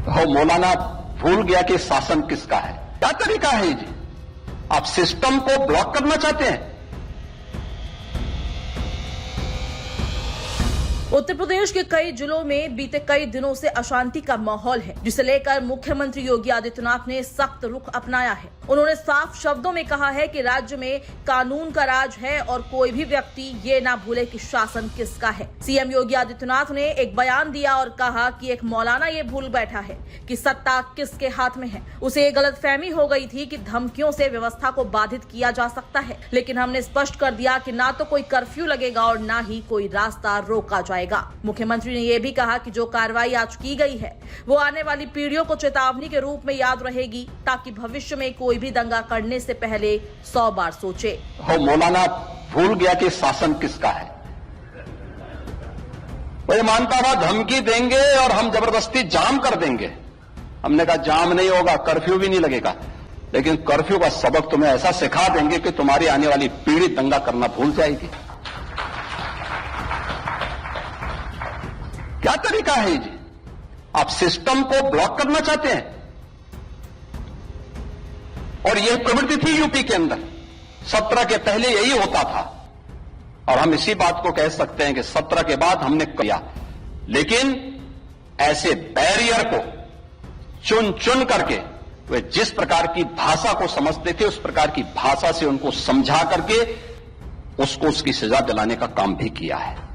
हो मौलाना भूल गया कि शासन किसका है। क्या तरीका है जी? आप सिस्टम को ब्लॉक करना चाहते हैं? उत्तर प्रदेश के कई जिलों में बीते कई दिनों से अशांति का माहौल है, जिसे लेकर मुख्यमंत्री योगी आदित्यनाथ ने सख्त रुख अपनाया है। उन्होंने साफ शब्दों में कहा है कि राज्य में कानून का राज है और कोई भी व्यक्ति ये ना भूले कि शासन किसका है। सीएम योगी आदित्यनाथ ने एक बयान दिया और कहा कि एक मौलाना ये भूल बैठा है कि सत्ता किसके हाथ में है। उसे ये गलतफहमी हो गई थी कि धमकियों से व्यवस्था को बाधित किया जा सकता है, लेकिन हमने स्पष्ट कर दिया कि ना तो कोई कर्फ्यू लगेगा और ना ही कोई रास्ता रोका जाएगा। मुख्यमंत्री ने यह भी कहा कि जो कार्रवाई आज की गई है वो आने वाली पीढ़ियों को चेतावनी के रूप में याद रहेगी, ताकि भविष्य में कोई भी दंगा करने से पहले 100 बार सोचे। हो मौलाना भूल गया कि शासन किसका है। वो ये मानता था धमकी देंगे और हम जबरदस्ती जाम कर देंगे। हमने कहा जाम नहीं होगा, कर्फ्यू भी नहीं लगेगा, लेकिन कर्फ्यू का सबक तुम्हें ऐसा सिखा देंगे कि तुम्हारी आने वाली पीढ़ी दंगा करना भूल जाएगी। क्या तरीका है जी? आप सिस्टम को ब्लॉक करना चाहते हैं? और यह प्रवृत्ति थी यूपी के अंदर। 17 के पहले यही होता था और हम इसी बात को कह सकते हैं कि 17 के बाद हमने किया, लेकिन ऐसे बैरियर को चुन चुन करके वे जिस प्रकार की भाषा को समझते थे उस प्रकार की भाषा से उनको समझा करके उसको उसकी सजा दिलाने का काम भी किया है।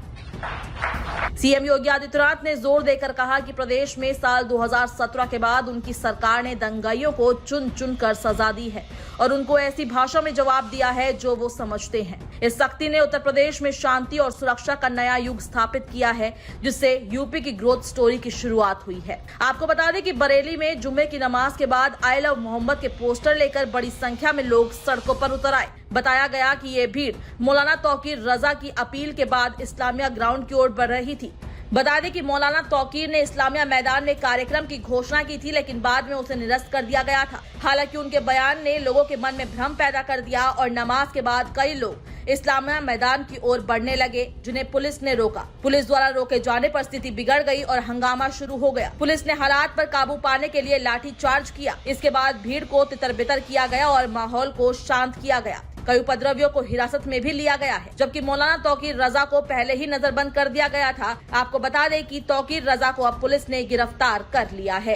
सीएम योगी आदित्यनाथ ने जोर देकर कहा कि प्रदेश में साल 2017 के बाद उनकी सरकार ने दंगाइयों को चुन चुन कर सजा दी है और उनको ऐसी भाषा में जवाब दिया है जो वो समझते हैं। इस सख्ती ने उत्तर प्रदेश में शांति और सुरक्षा का नया युग स्थापित किया है, जिससे यूपी की ग्रोथ स्टोरी की शुरुआत हुई है। आपको बता दें कि बरेली में जुम्मे की नमाज के बाद आई लव मोहम्मद के पोस्टर लेकर बड़ी संख्या में लोग सड़कों पर उतर आए। बताया गया कि ये भीड़ मौलाना तौकीर रजा की अपील के बाद इस्लामिया ग्राउंड की ओर बढ़ रही थी। बता दें कि मौलाना तौकीर ने इस्लामिया मैदान में कार्यक्रम की घोषणा की थी, लेकिन बाद में उसे निरस्त कर दिया गया था। हालांकि उनके बयान ने लोगों के मन में भ्रम पैदा कर दिया और नमाज के बाद कई लोग इस्लामिया मैदान की ओर बढ़ने लगे, जिन्हें पुलिस ने रोका। पुलिस द्वारा रोके जाने पर स्थिति बिगड़ गई और हंगामा शुरू हो गया। पुलिस ने हालात पर काबू पाने के लिए लाठी चार्ज किया। इसके बाद भीड़ को तितर बितर किया गया और माहौल को शांत किया गया। कई उपद्रवियों को हिरासत में भी लिया गया है, जबकि मौलाना तौकीर रजा को पहले ही नजरबंद कर दिया गया था। आपको बता दें कि तौकीर रजा को अब पुलिस ने गिरफ्तार कर लिया है।